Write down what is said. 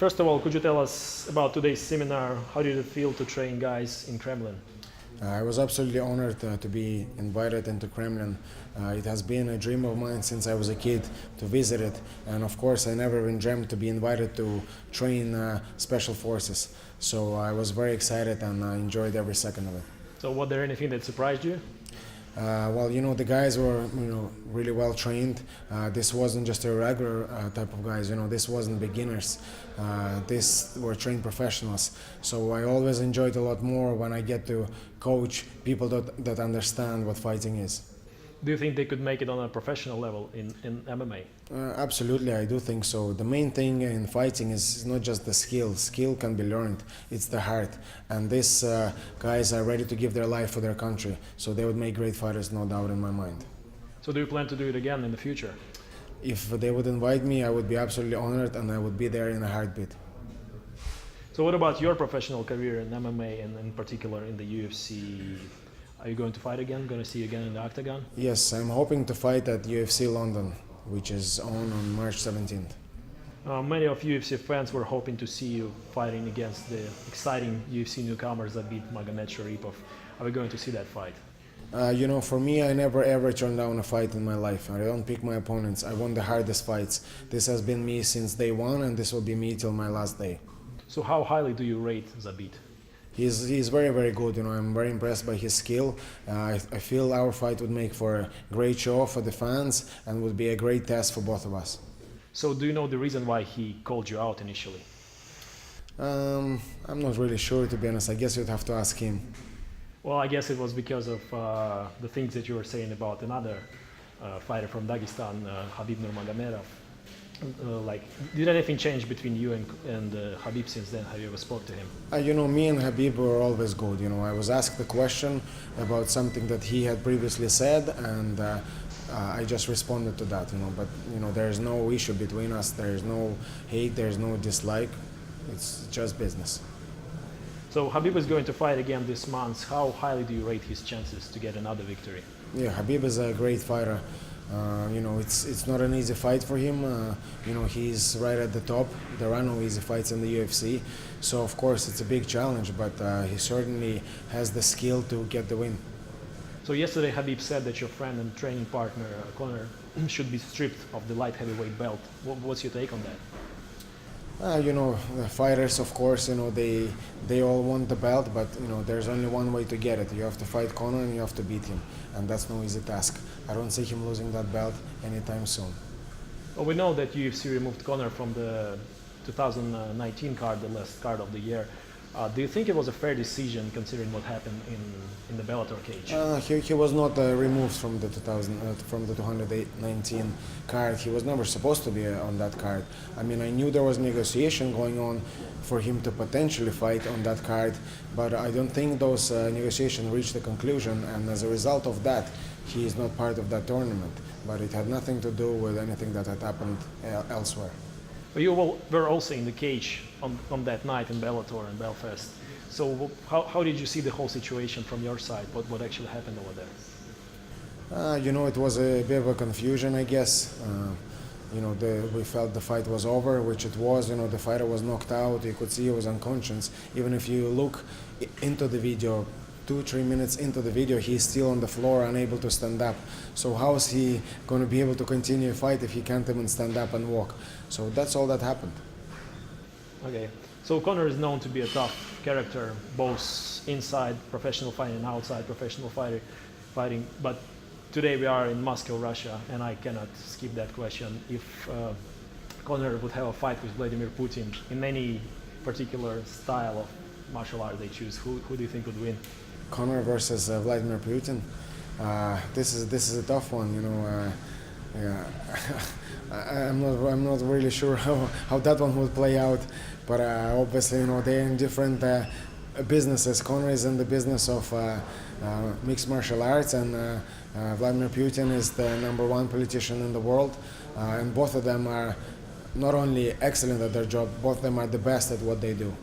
First of all, could you tell us about today's seminar? How did it feel to train guys in Kremlin? I was absolutely honored to be invited into Kremlin. It has been a dream of mine since I was a kid to visit it, and of course I never even dreamt to be invited to train special forces. So I was very excited and I enjoyed every second of it. So was there anything that surprised you? Well, the guys were, really well trained. This wasn't just a regular type of guys. This wasn't beginners. This were trained professionals. So I always enjoyed a lot more when I get to coach people that understand what fighting is. Do you think they could make it on a professional level in MMA? Absolutely, I do think so. The main thing in fighting is not just the skill. Skill can be learned. It's the heart. And these guys are ready to give their life for their country. So they would make great fighters, no doubt in my mind. So do you plan to do it again in the future? If they would invite me, I would be absolutely honored and I would be there in a heartbeat. So what about your professional career in MMA and in particular in the UFC? Are you going to fight again? Going to see you again in the octagon? Yes, I'm hoping to fight at UFC London, which is on March 17th. Many of UFC fans were hoping to see you fighting against the exciting UFC newcomers that beat Magomed Sharipov. Are we going to see that fight? For me, I never ever turn down a fight in my life. I don't pick my opponents. I won the hardest fights. This has been me since day one, and this will be me till my last day. So how highly do you rate Zabit? He's very, very good. I'm very impressed by his skill. I feel our fight would make for a great show for the fans and would be a great test for both of us. So do you know the reason why he called you out initially? I'm not really sure, to be honest. I guess you'd have to ask him. Well, I guess it was because of the things that you were saying about another fighter from Dagestan, Habib Nurmagomedov. Did anything change between you and Habib since then? Have you ever spoke to him? Me and Habib were always good. I was asked a question about something that he had previously said, and I just responded to that. But there is no issue between us. There is no hate. There is no dislike. It's just business. So Habib is going to fight again this month. How highly do you rate his chances to get another victory? Yeah, Habib is a great fighter. It's not an easy fight for him. He's right at the top. There are no easy fights in the UFC. So, of course, it's a big challenge, but he certainly has the skill to get the win. So yesterday Habib said that your friend and training partner, Conor, should be stripped of the light heavyweight belt. What's your take on that? The fighters, of course, they all want the belt, but there's only one way to get it. You have to fight Conor and you have to beat him, and that's no easy task. I don't see him losing that belt anytime soon. Well, we know that UFC removed Conor from the 2019 card, the last card of the year. Do you think it was a fair decision considering what happened in the Bellator cage? He was not removed from the 219 card. He was never supposed to be on that card. I knew there was negotiation going on for him to potentially fight on that card, but I don't think those negotiations reached a conclusion, and as a result of that, he is not part of that tournament. But it had nothing to do with anything that had happened elsewhere. But you were also in the cage on that night in Bellator in Belfast. So how did you see the whole situation from your side? What actually happened over there? It was a bit of a confusion, I guess. We felt the fight was over, which it was. The fighter was knocked out. You could see he was unconscious. Even if you look into the video, 2-3 minutes into the video, he's still on the floor, unable to stand up. So how is he going to be able to continue a fight if he can't even stand up and walk? So that's all that happened. Okay. So Conor is known to be a tough character, both inside professional fighting and outside professional fighting. But today we are in Moscow, Russia, and I cannot skip that question. If Conor would have a fight with Vladimir Putin in any particular style of martial art they choose, who do you think would win? Conor versus Vladimir Putin. This is a tough one, you know. Yeah, I'm not really sure how that one would play out, but obviously, you know, they're in different businesses. Conor is in the business of mixed martial arts, and Vladimir Putin is the #1 politician in the world, and both of them are not only excellent at their job, both of them are the best at what they do.